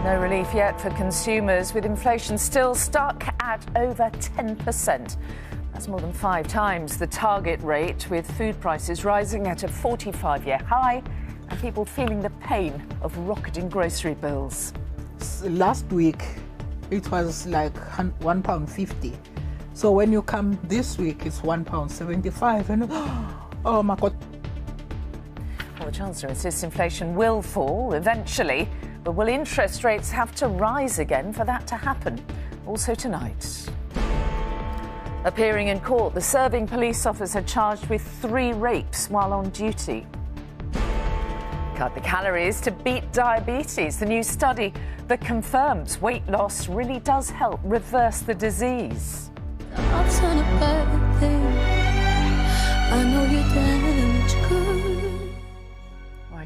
No relief yet for consumers, with inflation still stuck at over 10%. That's more than 5 times the target rate, with food prices rising at a 45-year high and people feeling the pain of rocketing grocery bills. Last week, it was like £1.50. So when you come this week, it's £1.75. And oh my God. Well, the Chancellor insists inflation will fall eventually, but will interest rates have to rise again for that to happen? Also tonight. Appearing in court, the serving police officer charged with 3 rapes while on duty. Cut the calories to beat diabetes. The new study that confirms weight loss really does help reverse the disease. I'll turn a bad thing. I know you're damaged good.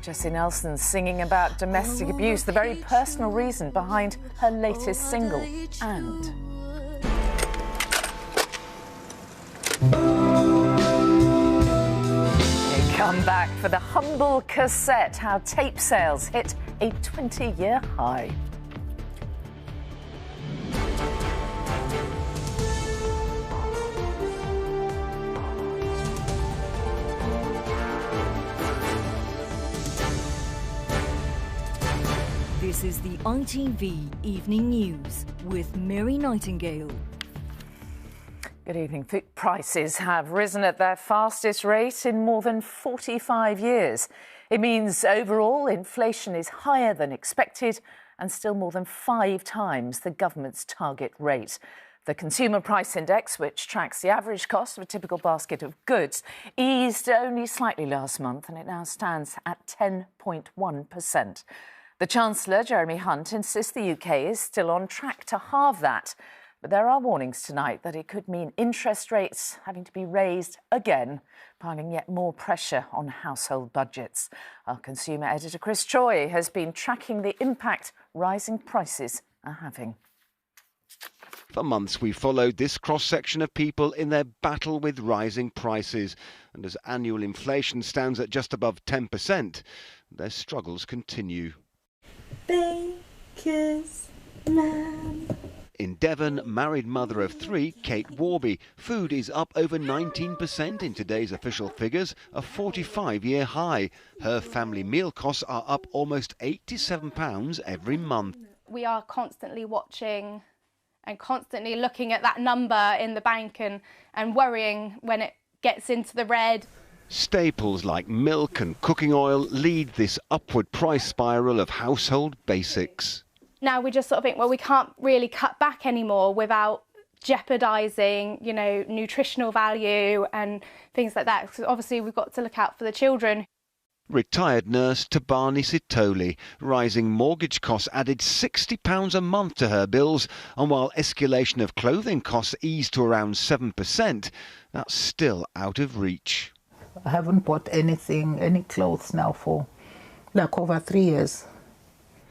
Jessie Nelson singing about domestic abuse, the very personal reason behind her latest single, And. A comeback for the humble cassette, how tape sales hit a 20-year high. This is the ITV Evening News with Mary Nightingale. Good evening. Food prices have risen at their fastest rate in more than 45 years. It means overall inflation is higher than expected and still more than 5 times the government's target rate. The Consumer Price Index, which tracks the average cost of a typical basket of goods, eased only slightly last month and it now stands at 10.1%. The Chancellor, Jeremy Hunt, insists the UK is still on track to halve that. But there are warnings tonight that it could mean interest rates having to be raised again, piling yet more pressure on household budgets. Our consumer editor Chris Choi has been tracking the impact rising prices are having. For months, we followed this cross-section of people in their battle with rising prices. And as annual inflation stands at just above 10%, their struggles continue. Baker's man. In Devon, married mother of 3, Kate Warby, food is up over 19% in today's official figures, a 45-year high. Her family meal costs are up almost £87 every month. We are constantly watching and constantly looking at that number in the bank and worrying when it gets into the red. Staples like milk and cooking oil lead this upward price spiral of household basics. Now we just sort of think, well, we can't really cut back anymore without jeopardising, nutritional value and things like that. Because obviously we've got to look out for the children. Retired nurse Tabani Sitoli, rising mortgage costs added £60 a month to her bills, and while escalation of clothing costs eased to around 7%, that's still out of reach. I haven't bought any clothes now for like over 3 years.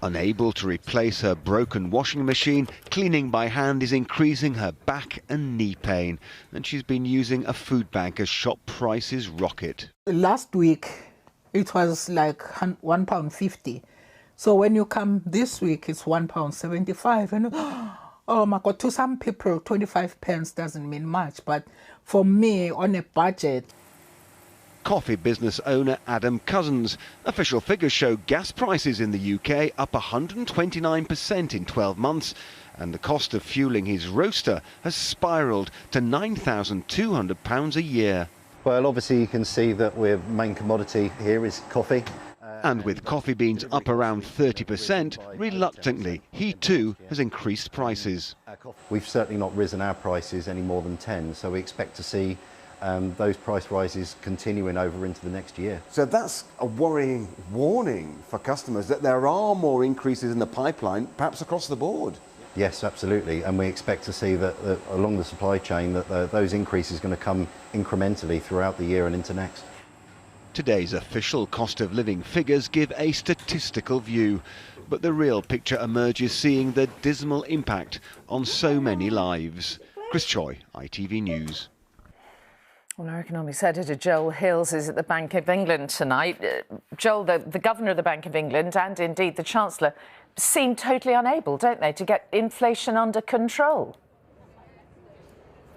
Unable to replace her broken washing machine, cleaning by hand is increasing her back and knee pain, and she's been using a food bank as shop prices rocket. Last week, it was like £1.50. So when you come this week, it's £1.75. And oh my God, to some people, 25 pence doesn't mean much. But for me, on a budget. Coffee business owner Adam Cousins. Official figures show gas prices in the UK up 129% in 12 months, and the cost of fueling his roaster has spiralled to £9,200 a year. Well, obviously you can see that our main commodity here is coffee. And with coffee beans up around 30%, reluctantly, he too has increased prices. We've certainly not risen our prices any more than 10, so we expect to see those price rises continuing over into the next year. So that's a worrying warning for customers that there are more increases in the pipeline, perhaps across the board. Yes, absolutely, and we expect to see that along the supply chain that those increases are going to come incrementally throughout the year and into next. Today's official cost of living figures give a statistical view, but the real picture emerges seeing the dismal impact on so many lives. Chris Choi, ITV News. Well, our economics editor Joel Hills is at the Bank of England tonight. Joel, the Governor of the Bank of England and indeed the Chancellor seem totally unable, don't they, to get inflation under control?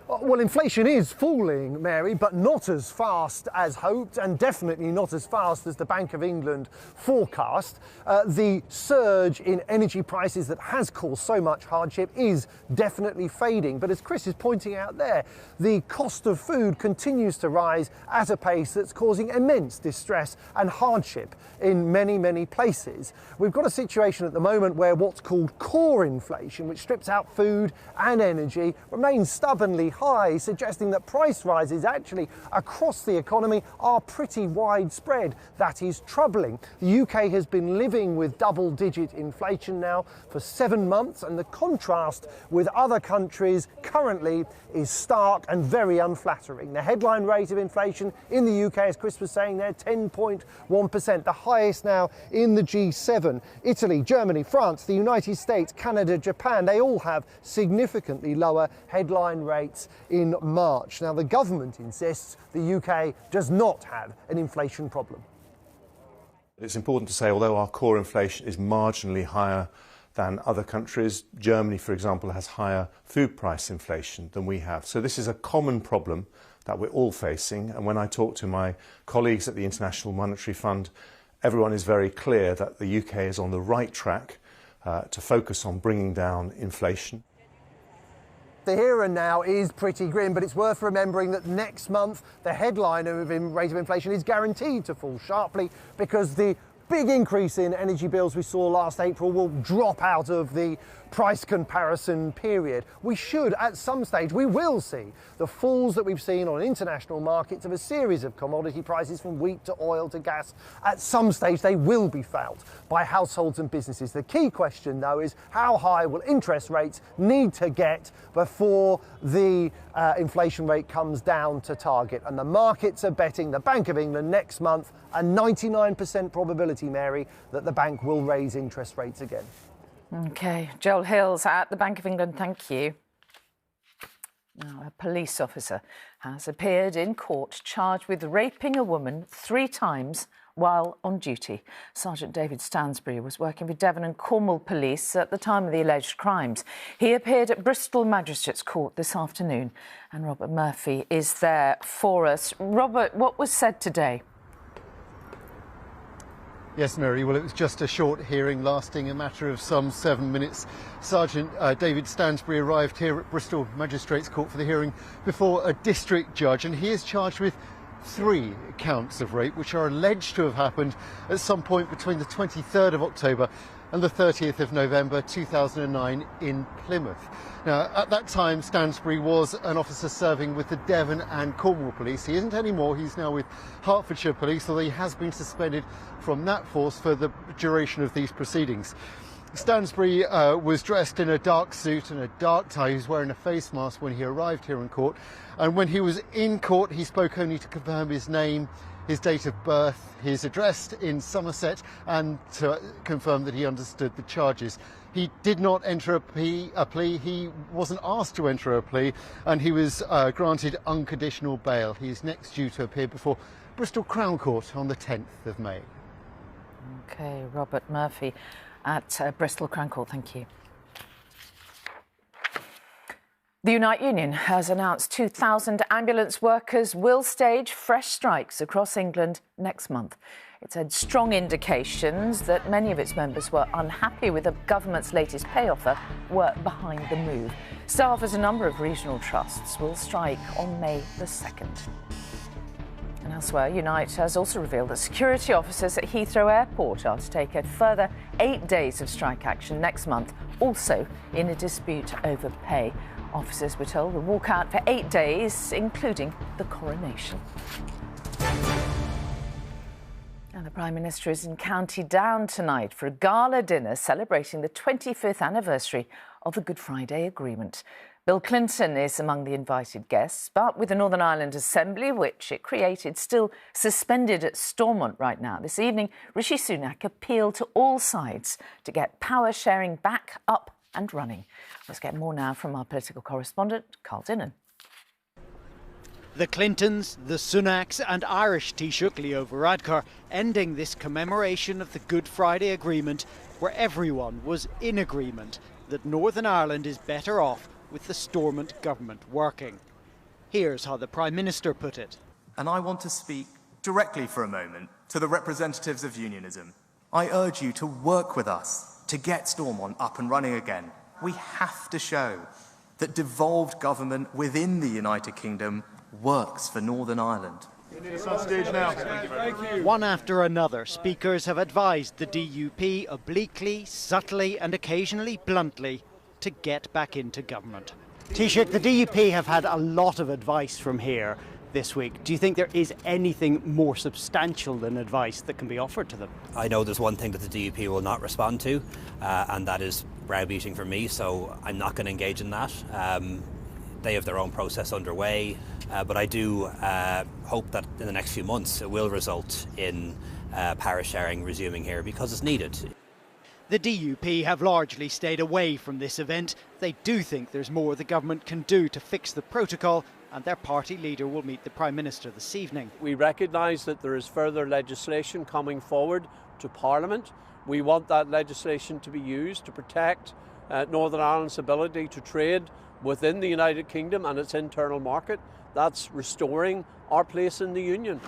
Well, inflation is falling, Mary, but not as fast as hoped and definitely not as fast as the Bank of England forecast. The surge in energy prices that has caused so much hardship is definitely fading. But as Chris is pointing out there, the cost of food continues to rise at a pace that's causing immense distress and hardship in many, many places. We've got a situation at the moment where what's called core inflation, which strips out food and energy, remains stubbornly high, suggesting that price rises actually across the economy are pretty widespread. That is troubling. The UK has been living with double-digit inflation now for 7 months, and the contrast with other countries currently is stark and very unflattering. The headline rate of inflation in the UK, as Chris was saying there, 10.1%, the highest now in the G7. Italy, Germany, France, the United States, Canada, Japan, they all have significantly lower headline rates in March. Now, the government insists the UK does not have an inflation problem. It's important to say, although our core inflation is marginally higher than other countries, Germany, for example, has higher food price inflation than we have. So this is a common problem that we're all facing. And when I talk to my colleagues at the International Monetary Fund, everyone is very clear that the UK is on the right track to focus on bringing down inflation. The here and now is pretty grim, but it's worth remembering that next month the headline rate of inflation is guaranteed to fall sharply because the big increase in energy bills we saw last April will drop out of the price comparison period. We should, at some stage, we will see the falls that we've seen on international markets of a series of commodity prices from wheat to oil to gas. At some stage, they will be felt by households and businesses. The key question, though, is how high will interest rates need to get before the inflation rate comes down to target? And the markets are betting the Bank of England next month a 99% probability, Mary, that the bank will raise interest rates again. OK, Joel Hills at the Bank of England, thank you. Now, a police officer has appeared in court charged with raping a woman 3 times while on duty. Sergeant David Stansbury was working with Devon and Cornwall Police at the time of the alleged crimes. He appeared at Bristol Magistrates Court this afternoon, and Robert Murphy is there for us. Robert, what was said today? Yes, Mary. Well, it was just a short hearing lasting a matter of some 7 minutes. Sergeant David Stansbury arrived here at Bristol Magistrates Court for the hearing before a district judge, and he is charged with 3 counts of rape, which are alleged to have happened at some point between the 23rd of October and the 30th of November 2009 in Plymouth. Now, at that time, Stansbury was an officer serving with the Devon and Cornwall Police. He isn't anymore. He's now with Hertfordshire Police, although he has been suspended from that force for the duration of these proceedings. Stansbury was dressed in a dark suit and a dark tie. He was wearing a face mask when he arrived here in court. And when he was in court, he spoke only to confirm his name, his date of birth, his address in Somerset, and to confirm that he understood the charges. He did not enter a plea. He wasn't asked to enter a plea, and he was granted unconditional bail. He is next due to appear before Bristol Crown Court on the 10th of May. OK, Robert Murphy at Bristol Crown Court, thank you. The Unite Union has announced 2,000 ambulance workers will stage fresh strikes across England next month. It said strong indications that many of its members were unhappy with the government's latest pay offer were behind the move. Staff at a number of regional trusts will strike on May the 2nd. And elsewhere, Unite has also revealed that security officers at Heathrow Airport are to take a further 8 days of strike action next month, also in a dispute over pay. Officers were told to walk out for 8 days, including the coronation. And the Prime Minister is in County Down tonight for a gala dinner celebrating the 25th anniversary of the Good Friday Agreement. Bill Clinton is among the invited guests, but with the Northern Ireland Assembly, which it created, still suspended at Stormont right now, this evening, Rishi Sunak appealed to all sides to get power sharing back up and running. Let's get more now from our political correspondent, Carl Dinnan. The Clintons, the Sunaks and Irish Taoiseach Leo Varadkar ending this commemoration of the Good Friday Agreement, where everyone was in agreement that Northern Ireland is better off with the Stormont government working. Here's how the Prime Minister put it. And I want to speak directly for a moment to the representatives of unionism. I urge you to work with us to get Stormont up and running again. We have to show that devolved government within the United Kingdom works for Northern Ireland. One after another, speakers have advised the DUP obliquely, subtly and occasionally bluntly to get back into government. Taoiseach, the DUP have had a lot of advice from here this week. Do you think there is anything more substantial than advice that can be offered to them? I know there's one thing that the DUP will not respond to, and that is browbeating from me, so I'm not going to engage in that. They have their own process underway, but I do hope that in the next few months it will result in power sharing resuming here because it's needed. The DUP have largely stayed away from this event. They do think there's more the government can do to fix the protocol, and their party leader will meet the Prime Minister this evening. We recognise that there is further legislation coming forward to Parliament. We want that legislation to be used to protect Northern Ireland's ability to trade within the United Kingdom and its internal market. That's restoring our place in the Union.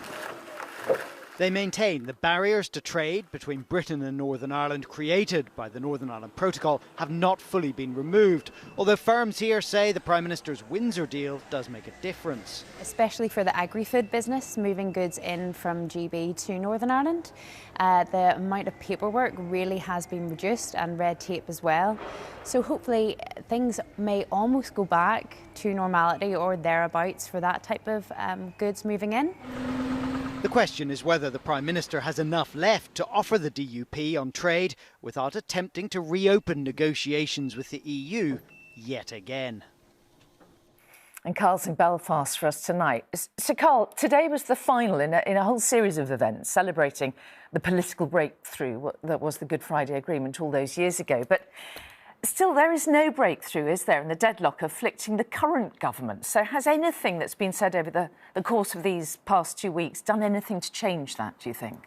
They maintain the barriers to trade between Britain and Northern Ireland created by the Northern Ireland Protocol have not fully been removed, although firms here say the Prime Minister's Windsor deal does make a difference. Especially for the agri-food business, moving goods in from GB to Northern Ireland. The amount of paperwork really has been reduced and red tape as well. So hopefully things may almost go back to normality or thereabouts for that type of goods moving in. The question is whether the Prime Minister has enough left to offer the DUP on trade without attempting to reopen negotiations with the EU yet again. And Carl's in Belfast for us tonight. So Carl, today was the final in a whole series of events celebrating the political breakthrough that was the Good Friday Agreement all those years ago. But still, there is no breakthrough, is there, in the deadlock afflicting the current government? So has anything that's been said over the course of these past 2 weeks done anything to change that, do you think?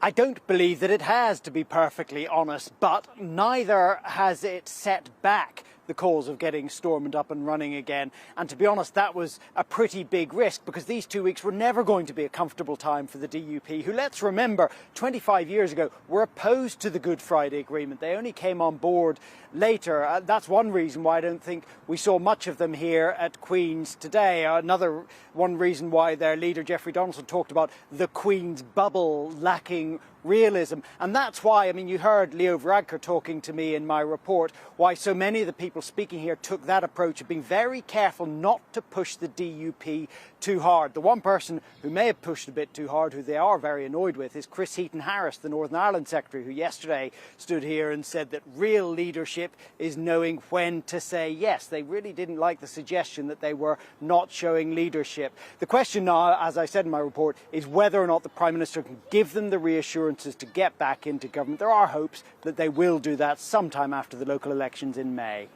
I don't believe that it has, to be perfectly honest, but neither has it set back the cause of getting Stormont up and running again. And to be honest, that was a pretty big risk because these 2 weeks were never going to be a comfortable time for the DUP, who, let's remember, 25 years ago were opposed to the Good Friday Agreement. They only came on board later. That's one reason why I don't think we saw much of them here at Queen's today. Another one reason why their leader, Jeffrey Donaldson, talked about the Queen's bubble lacking realism. And that's why, I mean, you heard Leo Varadkar talking to me in my report, why so many of the people speaking here took that approach of being very careful not to push the DUP too hard. The one person who may have pushed a bit too hard, who they are very annoyed with, is Chris Heaton-Harris, the Northern Ireland Secretary, who yesterday stood here and said that real leadership is knowing when to say yes. They really didn't like the suggestion that they were not showing leadership. The question now, as I said in my report, is whether or not the Prime Minister can give them the reassurances to get back into government. There are hopes that they will do that sometime after the local elections in May.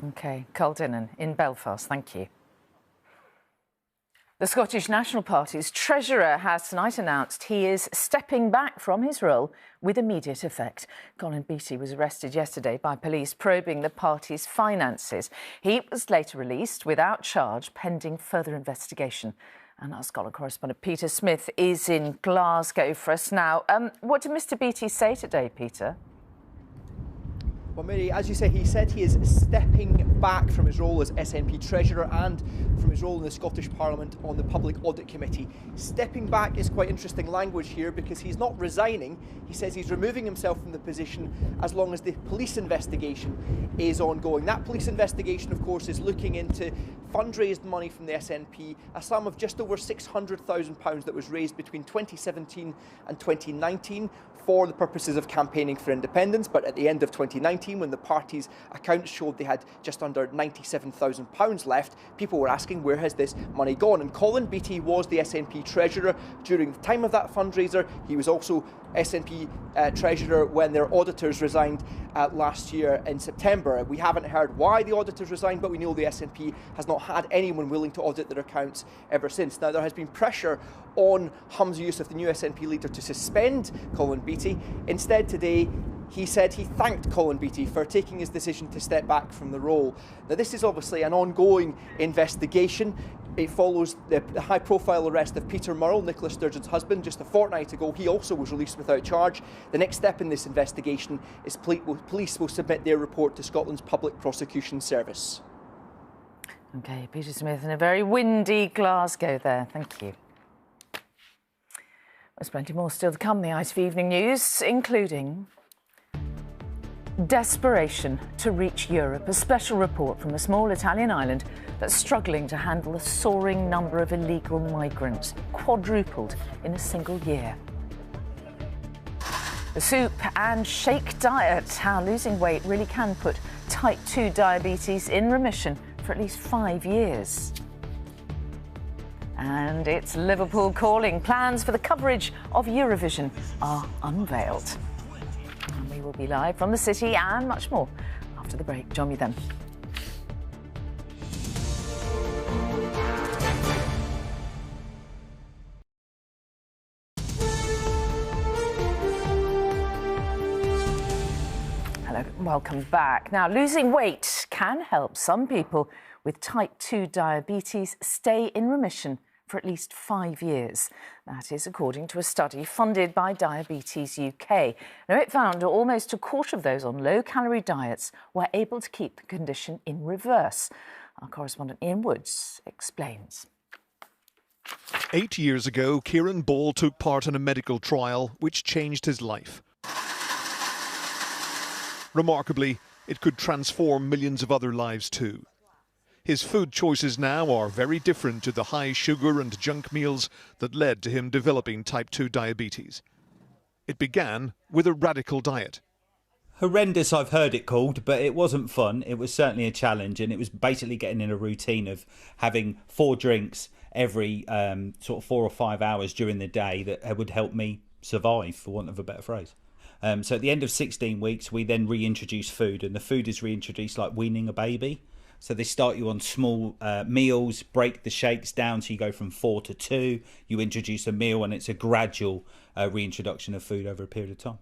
OK, Carl Dinnan in Belfast, thank you. The Scottish National Party's treasurer has tonight announced he is stepping back from his role with immediate effect. Colin Beattie was arrested yesterday by police probing the party's finances. He was later released without charge pending further investigation. And our Scotland correspondent Peter Smith is in Glasgow for us now. What did Mr Beattie say today, Peter? Well, Mary, as you say, he said he is stepping back from his role as SNP Treasurer and from his role in the Scottish Parliament on the Public Audit Committee. Stepping back is quite interesting language here because he's not resigning. He says he's removing himself from the position as long as the police investigation is ongoing. That police investigation, of course, is looking into fundraised money from the SNP, a sum of just over £600,000 that was raised between 2017 and 2019 for the purposes of campaigning for independence, but at the end of 2019, when the party's accounts showed they had just under £97,000 left, people were asking, where has this money gone? And Colin Beattie was the SNP treasurer during the time of that fundraiser. He was also SNP treasurer when their auditors resigned last year in September. We haven't heard why the auditors resigned, but we know the SNP has not had anyone willing to audit their accounts ever since. Now, there has been pressure on Humza Yousaf, the new SNP leader, to suspend Colin Beattie. Instead, today, he said he thanked Colin Beattie for taking his decision to step back from the role. Now, this is obviously an ongoing investigation. It follows the high-profile arrest of Peter Murrell, Nicola Sturgeon's husband, just a fortnight ago. He also was released without charge. The next step in this investigation is police will submit their report to Scotland's Public Prosecution Service. OK, Peter Smith in a very windy Glasgow there. Thank you. There's plenty more still to come, the ITV Evening News, including desperation to reach Europe. A special report from a small Italian island that's struggling to handle a soaring number of illegal migrants, quadrupled in a single year. The soup and shake diet, how losing weight really can put type 2 diabetes in remission for at least 5 years. And it's Liverpool calling. Plans for the coverage of Eurovision are unveiled. And we will be live from the city and much more after the break. Join me then. Hello, welcome back. Now, losing weight can help some people with type 2 diabetes stay in remission for at least 5 years. That is according to a study funded by Diabetes UK. Now, it found almost a quarter of those on low-calorie diets were able to keep the condition in reverse. Our correspondent Ian Woods explains. 8 years ago, Kieran Ball took part in a medical trial which changed his life. Remarkably, it could transform millions of other lives too. His food choices now are very different to the high sugar and junk meals that led to him developing type 2 diabetes. It began with a radical diet. Horrendous, I've heard it called, but it wasn't fun. It was certainly a challenge, and it was basically getting in a routine of having 4 drinks every sort of 4 or 5 hours during the day that would help me survive, for want of a better phrase. So at the end of 16 weeks, we then reintroduce food, and the food is reintroduced like weaning a baby. So they start you on small meals, break the shakes down so you go from 4 to 2. You introduce a meal and it's a gradual reintroduction of food over a period of time.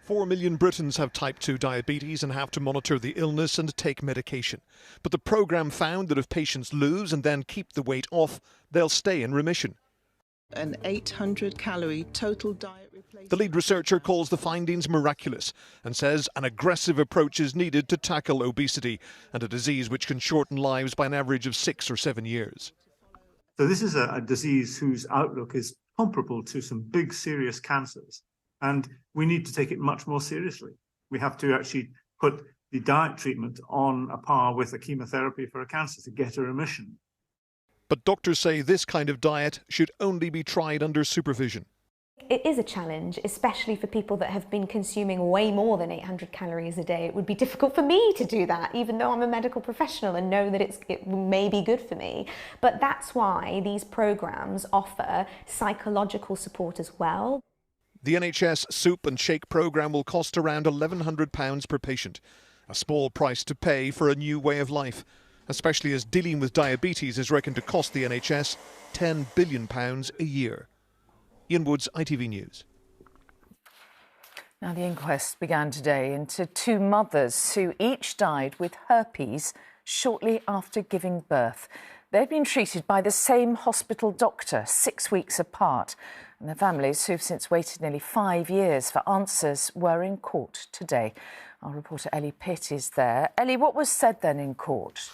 4 million Britons have type 2 diabetes and have to monitor the illness and take medication. But the programme found that if patients lose and then keep the weight off, they'll stay in remission. An 800-calorie total diet replacement. The lead researcher calls the findings miraculous and says an aggressive approach is needed to tackle obesity and a disease which can shorten lives by an average of 6 or 7 years. So this is a disease whose outlook is comparable to some big, serious cancers, and we need to take it much more seriously. We have to actually put the diet treatment on a par with a chemotherapy for a cancer to get a remission. But doctors say this kind of diet should only be tried under supervision. It is a challenge, especially for people that have been consuming way more than 800 calories a day. It would be difficult for me to do that, even though I'm a medical professional and know that it may be good for me. But that's why these programmes offer psychological support as well. The NHS Soup and Shake programme will cost around £1,100 per patient, a small price to pay for a new way of life, especially as dealing with diabetes is reckoned to cost the NHS £10 billion a year. Ian Woods, ITV News. Now, the inquest began today into 2 mothers who each died with herpes shortly after giving birth. They've been treated by the same hospital doctor 6 weeks apart, and their families, who've since waited nearly 5 years for answers, were in court today. Our reporter Ellie Pitt is there. Ellie, what was said then in court?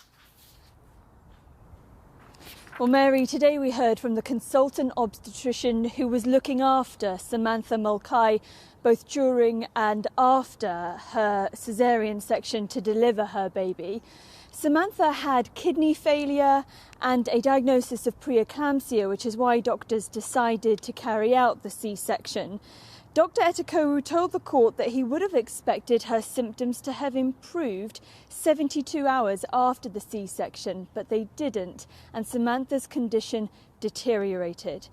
Well, Mary, today we heard from the consultant obstetrician who was looking after Samantha Mulcahy both during and after her caesarean section to deliver her baby. Samantha had kidney failure and a diagnosis of preeclampsia, which is why doctors decided to carry out the C-section. Dr. Etikowu told the court that he would have expected her symptoms to have improved 72 hours after the C-section, but they didn't, and Samantha's condition deteriorated.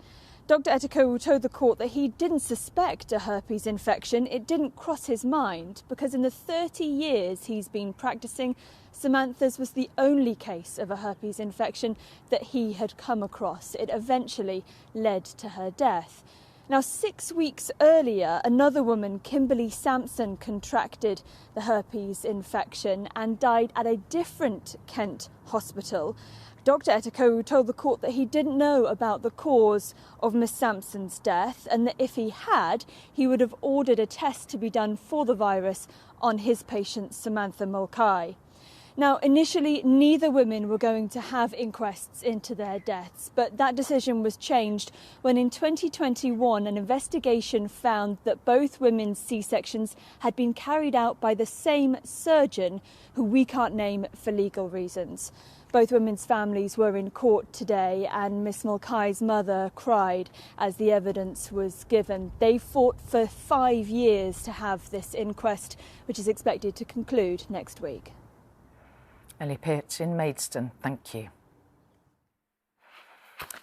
Dr. Etikowu told the court that he didn't suspect a herpes infection. It didn't cross his mind because in the 30 years he's been practicing, Samantha's was the only case of a herpes infection that he had come across. It eventually led to her death. Now, 6 weeks earlier, another woman, Kimberly Sampson, contracted the herpes infection and died at a different Kent hospital. Dr. Etikowu told the court that he didn't know about the cause of Miss Sampson's death and that if he had, he would have ordered a test to be done for the virus on his patient Samantha Mulcahy. Now, initially, neither women were going to have inquests into their deaths, but that decision was changed when in 2021 an investigation found that both women's C-sections had been carried out by the same surgeon, who we can't name for legal reasons. Both women's families were in court today and Miss Mulcahy's mother cried as the evidence was given. They fought for 5 years to have this inquest, which is expected to conclude next week. Ellie Pitt in Maidstone, thank you.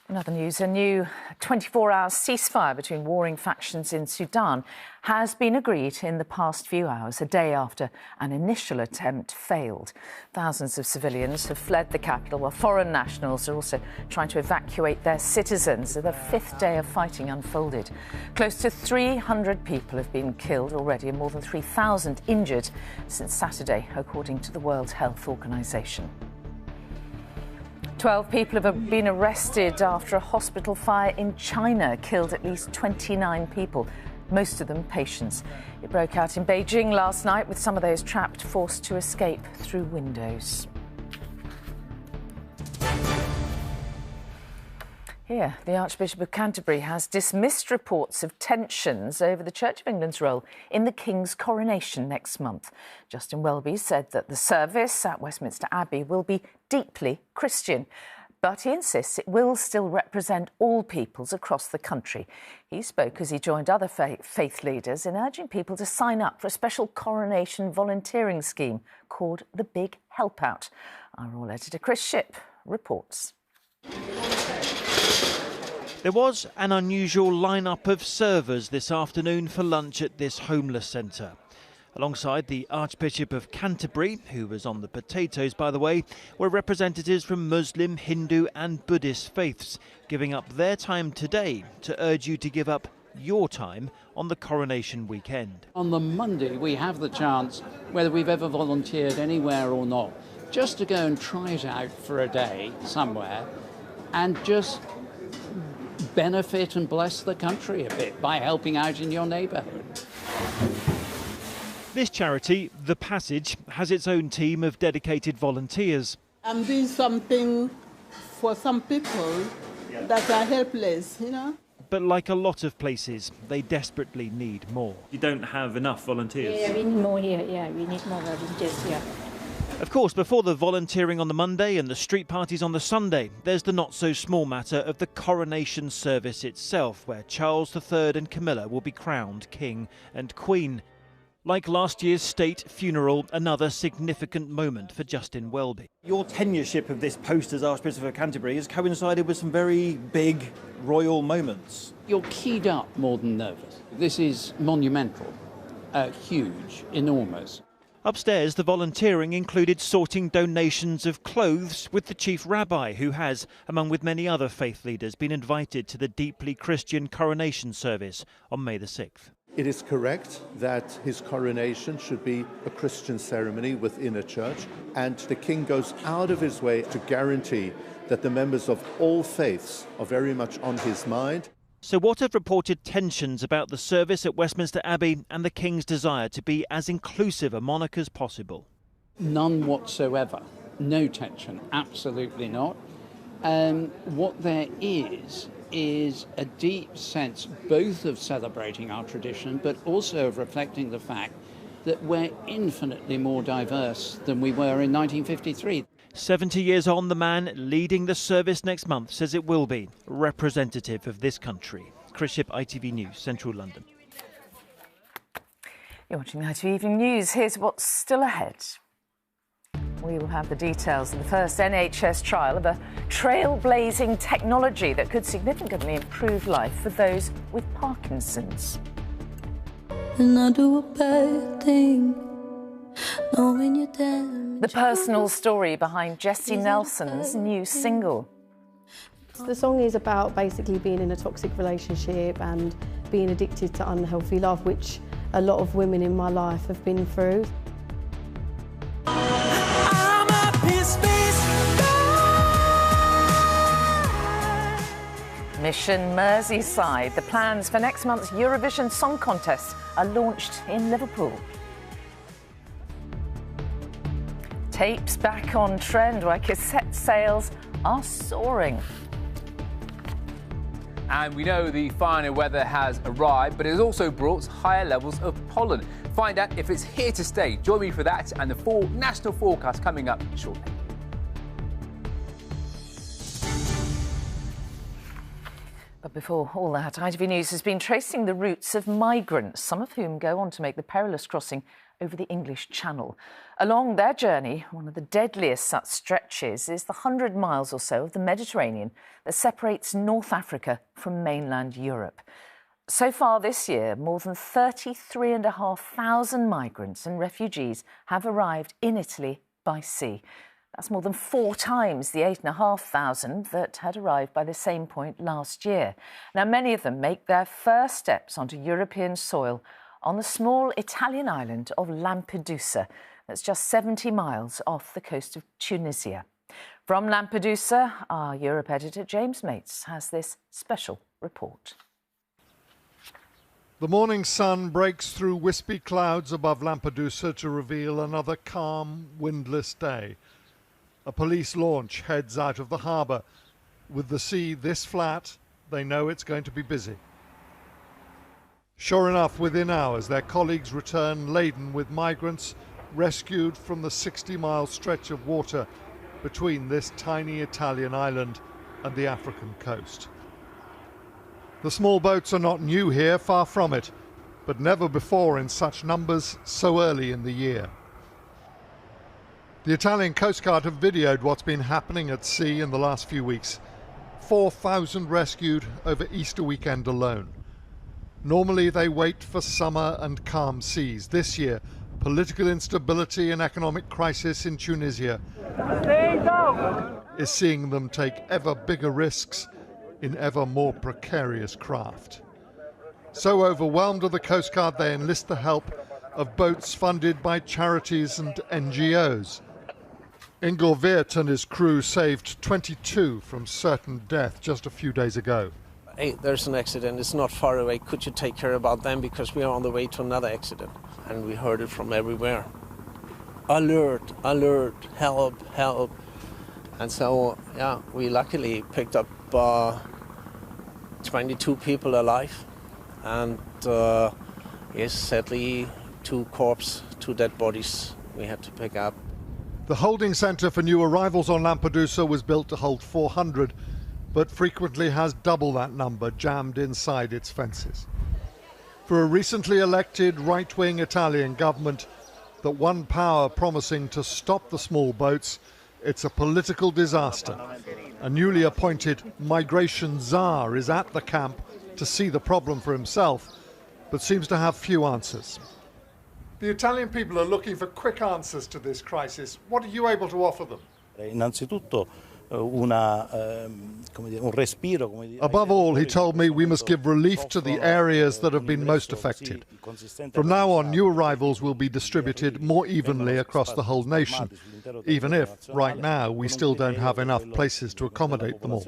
In other news, a new 24-hour ceasefire between warring factions in Sudan has been agreed in the past few hours, a day after an initial attempt failed. Thousands of civilians have fled the capital, while foreign nationals are also trying to evacuate their citizens. The fifth day of fighting unfolded. Close to 300 people have been killed already and more than 3,000 injured since Saturday, according to the World Health Organization. 12 people have been arrested after a hospital fire in China killed at least 29 people, most of them patients. It broke out in Beijing last night, with some of those trapped forced to escape through windows. Here, the Archbishop of Canterbury has dismissed reports of tensions over the Church of England's role in the King's coronation next month. Justin Welby said that the service at Westminster Abbey will be deeply Christian, but he insists it will still represent all peoples across the country. He spoke as he joined other faith leaders in urging people to sign up for a special coronation volunteering scheme called the Big Help Out. Our Royal Editor Chris Shipp reports. There was an unusual lineup of servers this afternoon for lunch at this homeless centre. Alongside the Archbishop of Canterbury, who was on the potatoes by the way, were representatives from Muslim, Hindu and Buddhist faiths, giving up their time today to urge you to give up your time on the coronation weekend. On the Monday we have the chance, whether we've ever volunteered anywhere or not, just to go and try it out for a day somewhere and just benefit and bless the country a bit by helping out in your neighbourhood. This charity, The Passage, has its own team of dedicated volunteers. I'm doing something for some people that are helpless, you know. But like a lot of places, they desperately need more. You don't have enough volunteers? Yeah, we need more here. Yeah, we need more volunteers here. Of course, before the volunteering on the Monday and the street parties on the Sunday, there's the not-so-small matter of the coronation service itself, where Charles III and Camilla will be crowned King and Queen. Like last year's state funeral, another significant moment for Justin Welby. Your tenureship of this post as Archbishop of Canterbury has coincided with some very big royal moments. You're keyed up more than nervous. This is monumental, huge, enormous. Upstairs, the volunteering included sorting donations of clothes with the chief rabbi, who has, among with many other faith leaders, been invited to the deeply Christian coronation service on May the 6th. It is correct that his coronation should be a Christian ceremony within a church, and the King goes out of his way to guarantee that the members of all faiths are very much on his mind. So what have reported tensions about the service at Westminster Abbey and the King's desire to be as inclusive a monarch as possible? None whatsoever. No tension, absolutely not. What there is a deep sense both of celebrating our tradition but also of reflecting the fact that we're infinitely more diverse than we were in 1953. 70 years on, the man leading the service next month says it will be representative of this country. Chris Shipp, ITV News, Central London. You're watching Nightingale Evening News. Here's what's still ahead. We will have the details of the first NHS trial of a trailblazing technology that could significantly improve life for those with Parkinson's. And I do a bad thing, knowing you're dead. The personal story behind Jessie Nelson's new single. The song is about basically being in a toxic relationship and being addicted to unhealthy love, which a lot of women in my life have been through. Mission Merseyside. The plans for next month's Eurovision Song Contest are launched in Liverpool. Tapes back on trend where cassette sales are soaring. And we know the finer weather has arrived, but it has also brought higher levels of pollen. Find out if it's here to stay. Join me for that and the full national forecast coming up shortly. But before all that, ITV News has been tracing the routes of migrants, some of whom go on to make the perilous crossing over the English Channel. Along their journey, one of the deadliest such stretches is the 100 miles or so of the Mediterranean that separates North Africa from mainland Europe. So far this year, more than 33,500 migrants and refugees have arrived in Italy by sea. That's more than 4 times the 8,500 that had arrived by the same point last year. Now, many of them make their first steps onto European soil on the small Italian island of Lampedusa, that's just 70 miles off the coast of Tunisia. From Lampedusa, our Europe editor James Mates has this special report. The morning sun breaks through wispy clouds above Lampedusa to reveal another calm, windless day. A police launch heads out of the harbour. With the sea this flat, they know it's going to be busy. Sure enough, within hours, their colleagues return laden with migrants rescued from the 60-mile stretch of water between this tiny Italian island and the African coast. The small boats are not new here, far from it, but never before in such numbers so early in the year. The Italian Coast Guard have videoed what's been happening at sea in the last few weeks. 4,000 rescued over Easter weekend alone. Normally they wait for summer and calm seas. This year, political instability and economic crisis in Tunisia is seeing them take ever bigger risks in ever more precarious craft. So overwhelmed are the Coast Guard, they enlist the help of boats funded by charities and NGOs. Ingel Weert and his crew saved 22 from certain death just a few days ago. Hey, there's an accident, it's not far away, could you take care about them because we are on the way to another accident? And we heard it from everywhere. Alert, alert, help, help. And so, yeah, we luckily picked up 22 people alive. And yes, sadly, 2 dead bodies we had to pick up. The holding centre for new arrivals on Lampedusa was built to hold 400, but frequently has double that number jammed inside its fences. For a recently elected right-wing Italian government that won power promising to stop the small boats, it's a political disaster. A newly appointed migration czar is at the camp to see the problem for himself, but seems to have few answers. The Italian people are looking for quick answers to this crisis. What are you able to offer them? Above all, he told me we must give relief to the areas that have been most affected. From now on, new arrivals will be distributed more evenly across the whole nation, even if, right now, we still don't have enough places to accommodate them all.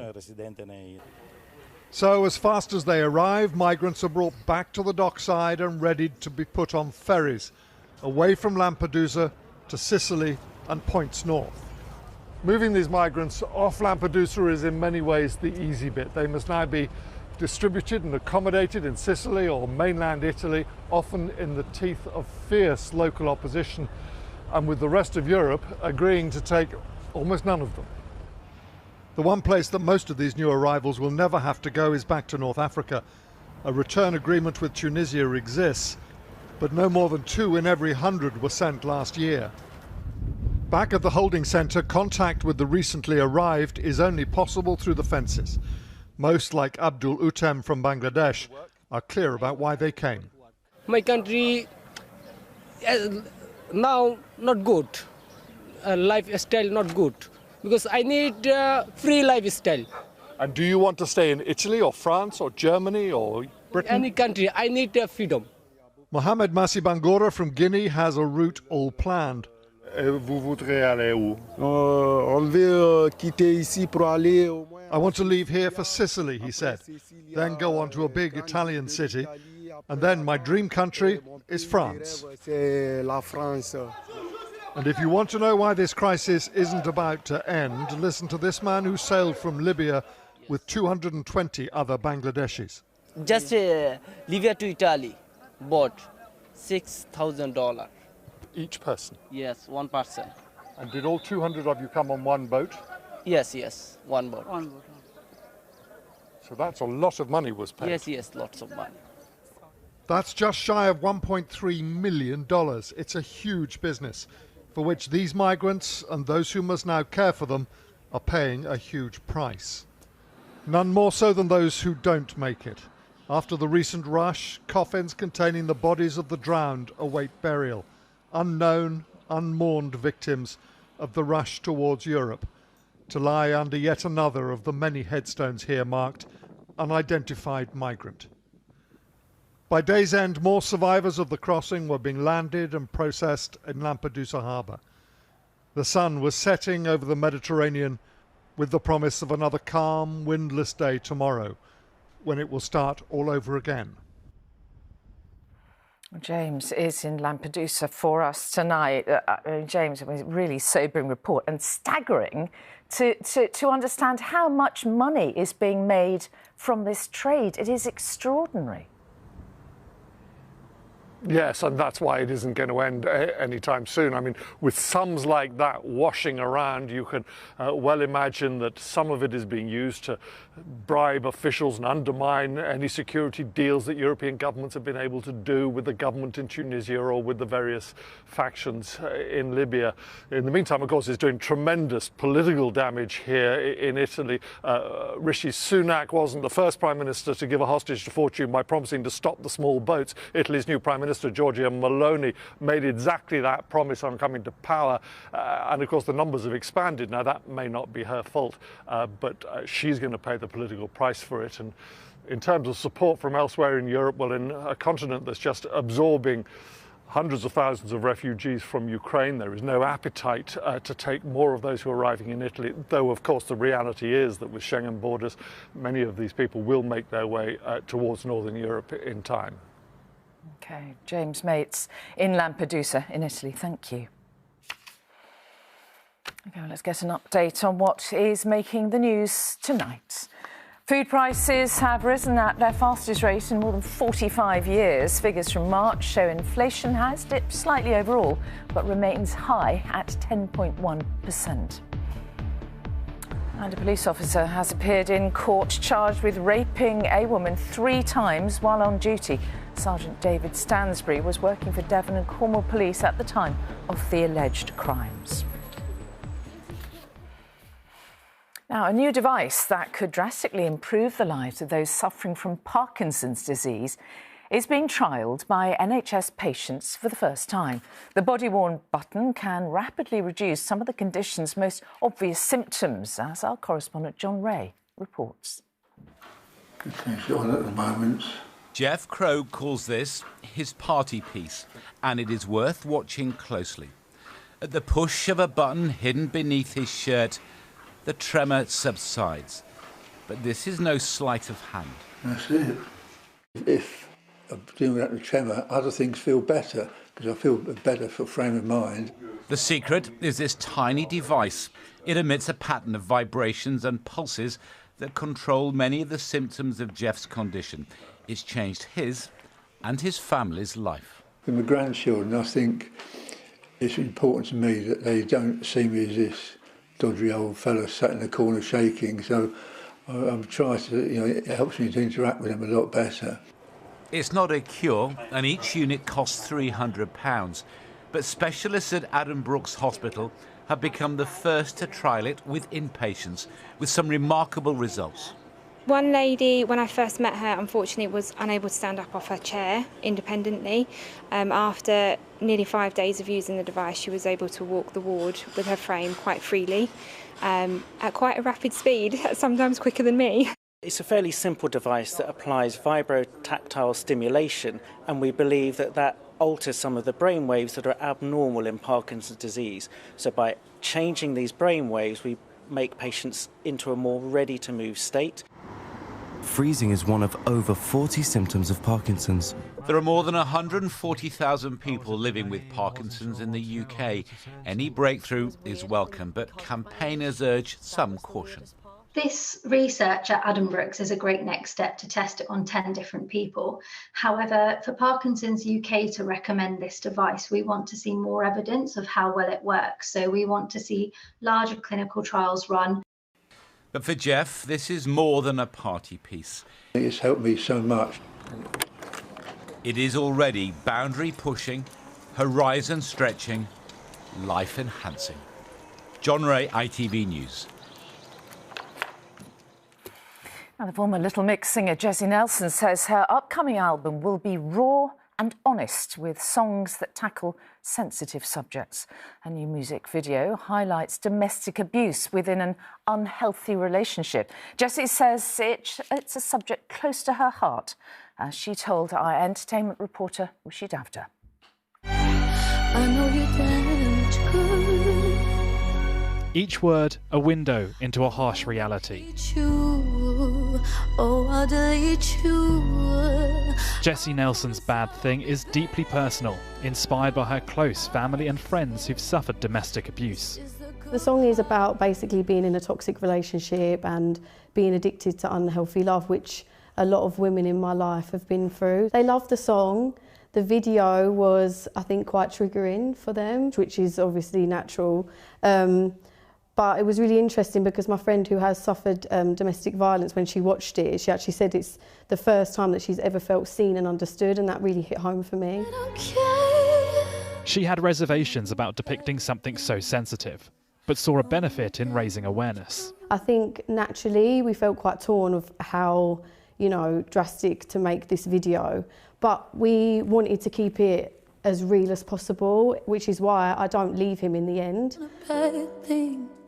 So, as fast as they arrive, migrants are brought back to the dockside and readied to be put on ferries, away from Lampedusa to Sicily and points north. Moving these migrants off Lampedusa is in many ways the easy bit. They must now be distributed and accommodated in Sicily or mainland Italy, often in the teeth of fierce local opposition, and with the rest of Europe agreeing to take almost none of them. The one place that most of these new arrivals will never have to go is back to North Africa. A return agreement with Tunisia exists, but no more than 2 in every 100 were sent last year. Back at the holding centre, contact with the recently arrived is only possible through the fences. Most, like Abdul Utem from Bangladesh, are clear about why they came. My country now not good, lifestyle not good, because I need free lifestyle. And do you want to stay in Italy or France or Germany or Britain? Any country, I need freedom. Mohamed Masibangora from Guinea has a route all planned. Vous voudrez aller où? On veut quitter ici pour aller. I want to leave here for Sicily, he said, then go on to a big Italian city, and then my dream country is France. La France. And if you want to know why this crisis isn't about to end, listen to this man who sailed from Libya with 220 other Bangladeshis. Just Libya to Italy, bought $6,000. Each person? Yes, one person. And did all 200 of you come on one boat? Yes, one boat. One boat. So that's a lot of money was paid? Yes, lots of money. That's just shy of $1.3 million. It's a huge business, for which these migrants and those who must now care for them are paying a huge price. None more so than those who don't make it. After the recent rush, coffins containing the bodies of the drowned await burial. Unknown, unmourned victims of the rush towards Europe, to lie under yet another of the many headstones here marked unidentified migrant. By day's end, more survivors of the crossing were being landed and processed in Lampedusa harbour. The sun was setting over the Mediterranean with the promise of another calm, windless day tomorrow, when it will start all over again. James is in Lampedusa for us tonight. James, a really sobering report and staggering to understand how much money is being made from this trade. It is extraordinary. Yes, and that's why it isn't going to end anytime soon. I mean, with sums like that washing around, you can well imagine that some of it is being used to bribe officials and undermine any security deals that European governments have been able to do with the government in Tunisia or with the various factions in Libya. In the meantime, of course, it's doing tremendous political damage here in Italy. Rishi Sunak wasn't the first Prime Minister to give a hostage to fortune by promising to stop the small boats. Italy's new Prime Minister, Giorgia Meloni, made exactly that promise on coming to power. And of course, the numbers have expanded. Now, that may not be her fault, but she's going to pay the political price for it. And in terms of support from elsewhere in Europe, well, in a continent that's just absorbing hundreds of thousands of refugees from Ukraine, there is no appetite to take more of those who are arriving in Italy, though, of course, the reality is that with Schengen borders, many of these people will make their way towards Northern Europe in time. OK, James Mates in Lampedusa in Italy. Thank you. OK, well, let's get an update on what is making the news tonight. Food prices have risen at their fastest rate in more than 45 years. Figures from March show inflation has dipped slightly overall, but remains high at 10.1%. And a police officer has appeared in court charged with raping a woman 3 times while on duty. Sergeant David Stansbury was working for Devon and Cornwall Police at the time of the alleged crimes. Now, a new device that could drastically improve the lives of those suffering from Parkinson's disease is being trialled by NHS patients for the first time. The body-worn button can rapidly reduce some of the condition's most obvious symptoms, as our correspondent John Ray reports. It's on at the moment. Jeff Crow calls this his party piece, and it is worth watching closely. At the push of a button hidden beneath his shirt, the tremor subsides. But this is no sleight of hand. That's it. If I'm doing without the tremor, other things feel better, because I feel better for frame of mind. The secret is this tiny device. It emits a pattern of vibrations and pulses that control many of the symptoms of Jeff's condition. It's changed his and his family's life. For my grandchildren, I think it's important to me that they don't see me as this dodgy old fellow sat in the corner shaking, so I'm trying to, it helps me to interact with them a lot better. It's not a cure, and each unit costs £300. But specialists at Adam Brooks Hospital have become the first to trial it with inpatients, with some remarkable results. One lady, when I first met her, unfortunately was unable to stand up off her chair independently. After nearly 5 days of using the device, she was able to walk the ward with her frame quite freely, at quite a rapid speed, sometimes quicker than me. It's a fairly simple device that applies vibrotactile stimulation, and we believe that that alters some of the brain waves that are abnormal in Parkinson's disease. So by changing these brain waves, we make patients into a more ready-to-move state. Freezing is one of over 40 symptoms of Parkinson's. There are more than 140,000 people living with Parkinson's in the UK. Any breakthrough is welcome, but campaigners urge some caution. This research at Adam Brooks is a great next step to test it on 10 different people. However, for Parkinson's UK to recommend this device, we want to see more evidence of how well it works. So we want to see larger clinical trials run. But for Jeff, this is more than a party piece. It's helped me so much. It is already boundary pushing, horizon stretching, life enhancing. John Ray, ITV News. Now, the former Little Mix singer Jessie Nelson says her upcoming album will be raw and honest, with songs that tackle sensitive subjects. A new music video highlights domestic abuse within an unhealthy relationship. Jessie says it's a subject close to her heart, as she told our entertainment reporter Rishi Davda. I know you damage good. Each word a window into a harsh reality. Oh, I'll delete you. Jessie Nelson's Bad Thing is deeply personal, inspired by her close family and friends who've suffered domestic abuse. The song is about basically being in a toxic relationship and being addicted to unhealthy love, which a lot of women in my life have been through. They loved the song. The video was, I think, quite triggering for them, which is obviously natural. But it was really interesting because my friend who has suffered domestic violence, when she watched it, she actually said it's the first time that she's ever felt seen and understood, and that really hit home for me. She had reservations about depicting something so sensitive, but saw a benefit in raising awareness. I think naturally we felt quite torn of how, drastic to make this video, but we wanted to keep it as real as possible, which is why I don't leave him in the end.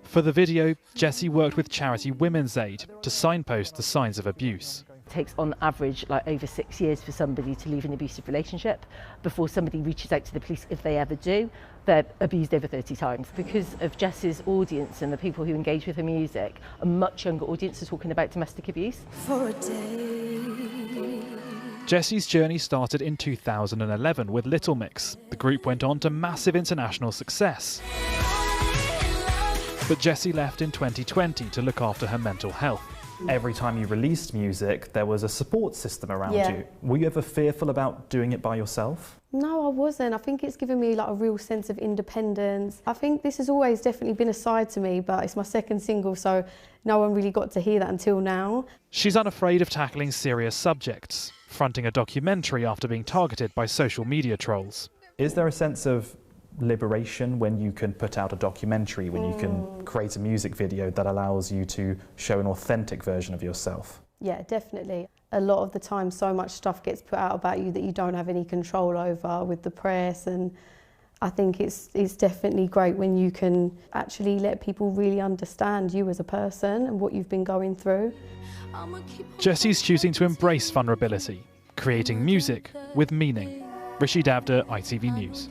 For the video, Jessie worked with charity Women's Aid to signpost the signs of abuse. It takes on average over 6 years for somebody to leave an abusive relationship before somebody reaches out to the police. If they ever do, they're abused over 30 times. Because of Jessie's audience and the people who engage with her music, a much younger audience is talking about domestic abuse. For a day. Jessie's journey started in 2011 with Little Mix. The group went on to massive international success. But Jessie left in 2020 to look after her mental health. Every time you released music, there was a support system around you. Were you ever fearful about doing it by yourself? No, I wasn't. I think it's given me a real sense of independence. I think this has always definitely been a side to me, but it's my second single, so no one really got to hear that until now. She's unafraid of tackling serious subjects, fronting a documentary after being targeted by social media trolls. Is there a sense of liberation when you can put out a documentary, when you can create a music video that allows you to show an authentic version of yourself? Yeah, definitely. A lot of the time so much stuff gets put out about you that you don't have any control over with the press, and I think it's definitely great when you can actually let people really understand you as a person and what you've been going through. Jessie's choosing to embrace vulnerability, creating music with meaning. Rishi Davda, ITV News.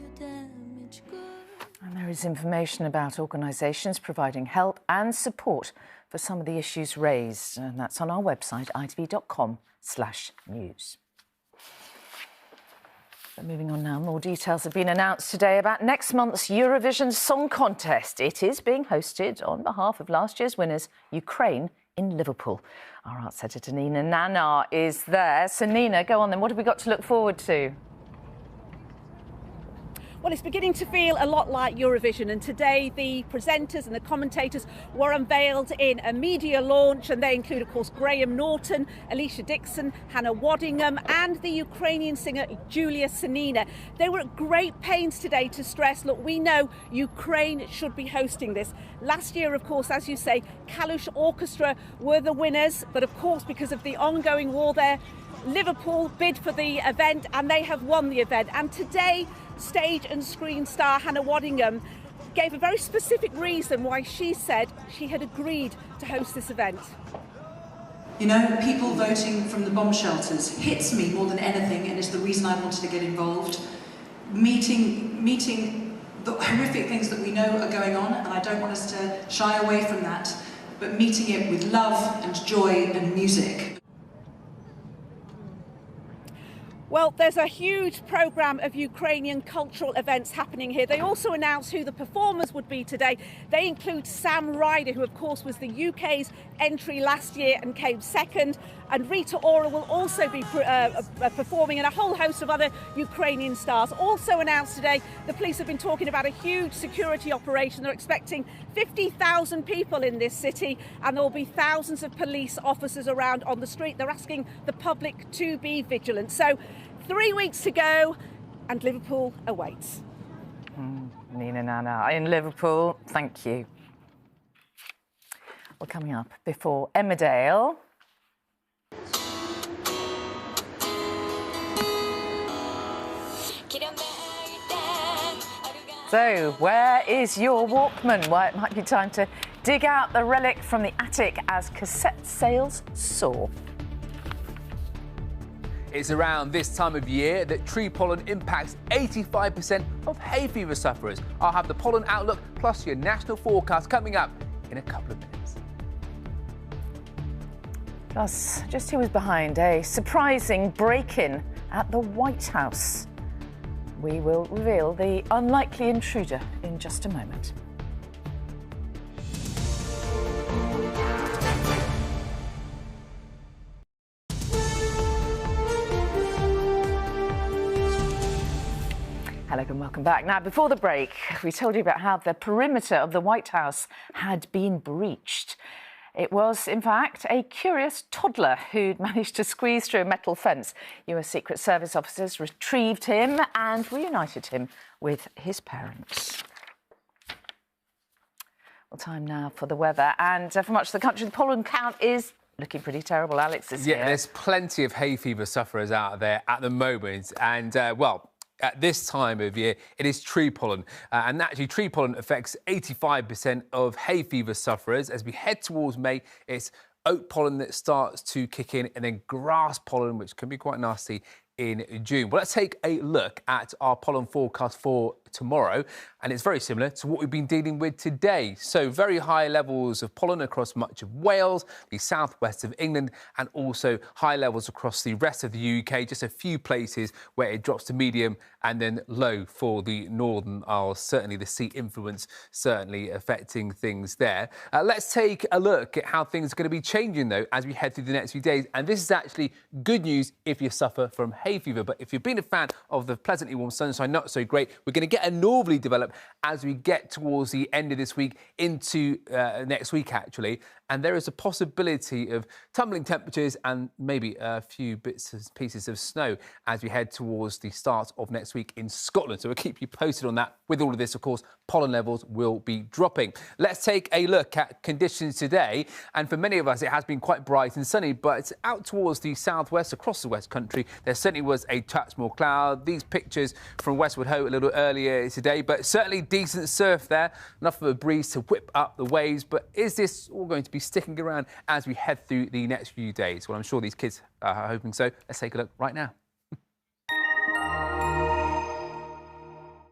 And there is information about organisations providing help and support for some of the issues raised, and that's on our website, itv.com/news. But moving on now, more details have been announced today about next month's Eurovision Song Contest. It is being hosted on behalf of last year's winners, Ukraine, in Liverpool. Our arts editor Nina Nanar is there. So Nina, go on then, what have we got to look forward to? Well, it's beginning to feel a lot like Eurovision, and today the presenters and the commentators were unveiled in a media launch, and they include, of course, Graham Norton, Alicia Dixon, Hannah Waddingham and the Ukrainian singer Julia Sanina. They were at great pains today to stress, look, we know Ukraine should be hosting this. Last year, of course, as you say, Kalush Orchestra were the winners, but of course, because of the ongoing war there, Liverpool bid for the event and they have won the event. And today, stage and screen star Hannah Waddingham gave a very specific reason why she said she had agreed to host this event. You know, people voting from the bomb shelters hits me more than anything, and is the reason I wanted to get involved. Meeting the horrific things that we know are going on, and I don't want us to shy away from that, but meeting it with love and joy and music. Well, there's a huge programme of Ukrainian cultural events happening here. They also announced who the performers would be today. They include Sam Ryder, who of course was the UK's entry last year and came second. And Rita Ora will also be performing, and a whole host of other Ukrainian stars. Also announced today, the police have been talking about a huge security operation. They're expecting 50,000 people in this city, and there will be thousands of police officers around on the street. They're asking the public to be vigilant. So 3 weeks to go, and Liverpool awaits. Nina Nana in Liverpool, thank you. Well, coming up before Emmerdale. So, where is your Walkman? Well, it might be time to dig out the relic from the attic as cassette sales soar. It's around this time of year that tree pollen impacts 85% of hay fever sufferers. I'll have the pollen outlook plus your national forecast coming up in a couple of minutes. Plus, just who was behind a surprising break-in at the White House? We will reveal the unlikely intruder in just a moment. Hello and welcome back. Now, before the break, we told you about how the perimeter of the White House had been breached. It was, in fact, a curious toddler who'd managed to squeeze through a metal fence. US Secret Service officers retrieved him and reunited him with his parents. Well, time now for the weather. And for much of the country, the pollen count is looking pretty terrible. Alex is here. Yeah, there's plenty of hay fever sufferers out there at the moment. And, well, at this time of year, it is tree pollen. And actually, tree pollen affects 85% of hay fever sufferers. As we head towards May, it's oat pollen that starts to kick in, and then grass pollen, which can be quite nasty, in June. Well, let's take a look at our pollen forecast for tomorrow, and it's very similar to what we've been dealing with today. So very high levels of pollen across much of Wales, the southwest of England, and also high levels across the rest of the UK. Just a few places where it drops to medium and then low for the Northern Isles. Certainly the sea influence certainly affecting things there. Let's take a look at how things are going to be changing, though, as we head through the next few days. And this is actually good news if you suffer from hay fever. But if you've been a fan of the pleasantly warm sunshine, not so great. We're going to get a northerly develop as we get towards the end of this week into next week, actually. And there is a possibility of tumbling temperatures and maybe a few bits and pieces of snow as we head towards the start of next week in Scotland. So we'll keep you posted on that. With all of this, of course, pollen levels will be dropping. Let's take a look at conditions today. And for many of us, it has been quite bright and sunny, but it's out towards the southwest, across the West Country. There certainly was a touch more cloud. These pictures from Westwood Ho a little earlier today, but certainly decent surf there. Enough of a breeze to whip up the waves. But is this all going to be sticking around as we head through the next few days? Well, I'm sure these kids are hoping so. Let's take a look right now.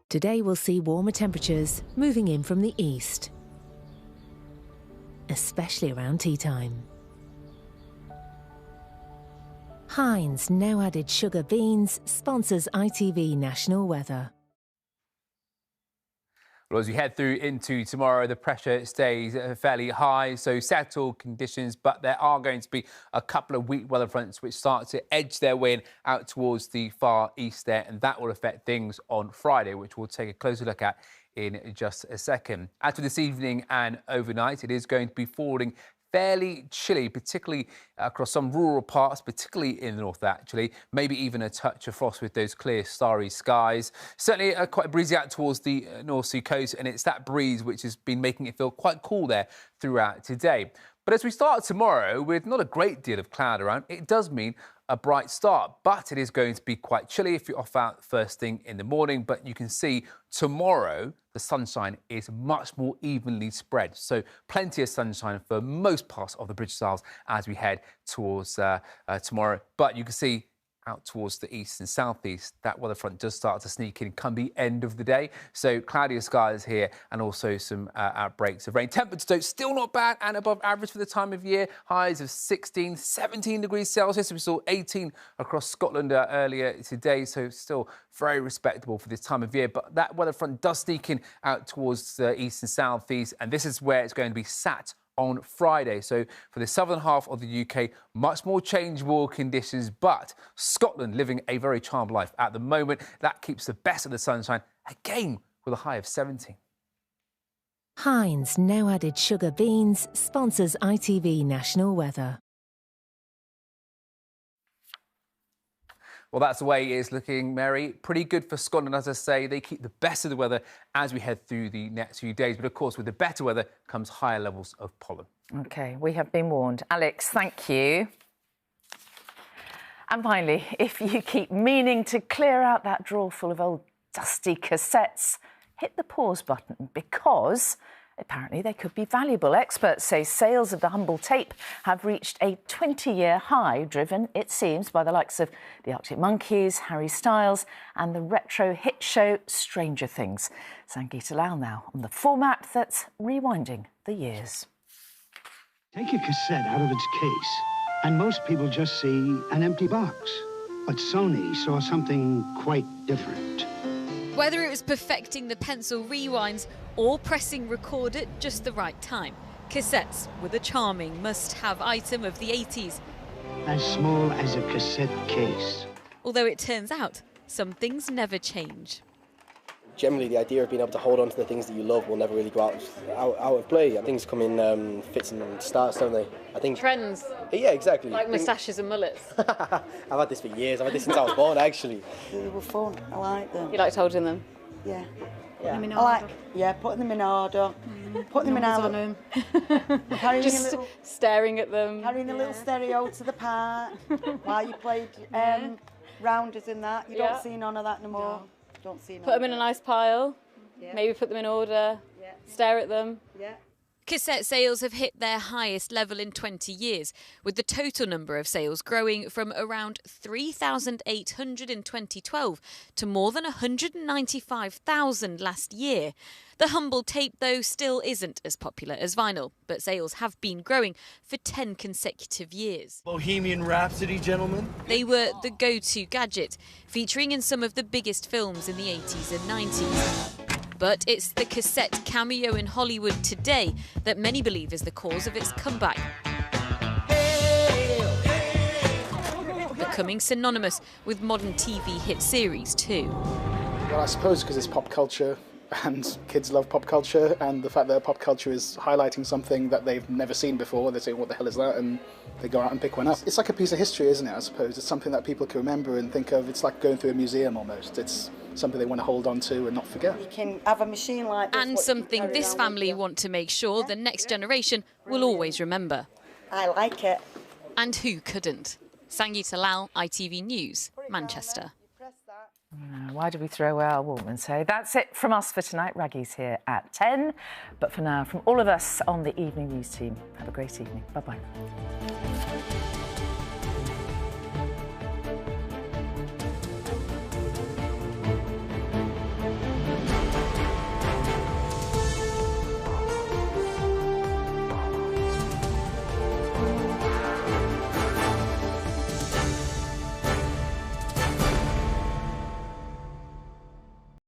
Today we'll see warmer temperatures moving in from the east, especially around tea time. Heinz no added sugar beans sponsors ITV National Weather. Well, as we head through into tomorrow, the pressure stays fairly high, so settled conditions, but there are going to be a couple of weak weather fronts which start to edge their way out towards the far east there, and that will affect things on Friday, which we'll take a closer look at in just a second. As for this evening and overnight, it is going to be falling fairly chilly, particularly across some rural parts, particularly in the north, actually. Maybe even a touch of frost with those clear, starry skies. Certainly quite breezy out towards the North Sea coast, and it's that breeze which has been making it feel quite cool there throughout today. But as we start tomorrow with not a great deal of cloud around, it does mean a bright start, but it is going to be quite chilly if you're off out first thing in the morning. But you can see tomorrow the sunshine is much more evenly spread, so plenty of sunshine for most parts of the British Isles as we head towards tomorrow. But you can see out towards the east and southeast, that weather front does start to sneak in come the end of the day. So cloudier skies here and also some outbreaks of rain. Temperatures, though, still not bad and above average for the time of year. Highs of 16, 17 degrees Celsius. We saw 18 across Scotland earlier today, so still very respectable for this time of year. But that weather front does sneak in out towards the east and southeast, and this is where it's going to be sat on Friday. So for the southern half of the UK, much more changeable conditions, but Scotland living a very charmed life at the moment. That keeps the best of the sunshine, again with a high of 17. Heinz no added sugar beans sponsors ITV National Weather. Well, that's the way it is looking, Mary. Pretty good for Scotland, as I say. They keep the best of the weather as we head through the next few days. But, of course, with the better weather comes higher levels of pollen. OK, we have been warned. Alex, thank you. And finally, if you keep meaning to clear out that drawer full of old dusty cassettes, hit the pause button, because apparently they could be valuable. Experts say sales of the humble tape have reached a 20-year high, driven, it seems, by the likes of the Arctic Monkeys, Harry Styles and the retro hit show Stranger Things. Sangeeta Lal now on the format that's rewinding the years. Take a cassette out of its case, and most people just see an empty box. But Sony saw something quite different. Whether it was perfecting the pencil rewinds or pressing record at just the right time, cassettes were the charming must-have item of the 80s. As small as a cassette case. Although it turns out, some things never change. Generally, the idea of being able to hold on to the things that you love will never really go out of play. Things come in fits and starts, don't they? I think trends. Yeah, exactly. Like moustaches and mullets. I've had this for years. I've had this since I was born, actually. They were fun. I like them. You liked holding them? Yeah. Putting them in I like, putting them in order. Putting them in order. Just staring at them. Carrying the little stereo to the park while you played rounders in that. You don't see none of that no more. No. Don't see none. Put them in a nice pile. Yeah. Maybe put them in order. Yeah. Stare at them. Yeah. Cassette sales have hit their highest level in 20 years, with the total number of sales growing from around 3,800 in 2012 to more than 195,000 last year. The humble tape, though, still isn't as popular as vinyl, but sales have been growing for 10 consecutive years. Bohemian Rhapsody, gentlemen. They were the go-to gadget, featuring in some of the biggest films in the 80s and 90s. But it's the cassette cameo in Hollywood today that many believe is the cause of its comeback. Becoming synonymous with modern TV hit series too. Well, I suppose because it's pop culture and kids love pop culture, and the fact that pop culture is highlighting something that they've never seen before, they say, what the hell is that? And they go out and pick one up. It's like a piece of history, isn't it, I suppose? It's something that people can remember and think of. It's like going through a museum almost. It's something they want to hold on to and not forget. You can have a machine like this. And something this family want to make sure the next generation will always remember. I like it. And who couldn't? Sangeeta Lal, ITV News, Manchester. Why do we throw away our Walkmans, hey? That's it from us for tonight. Raggy's here at 10. But for now, from all of us on the Evening News team, have a great evening. Bye-bye.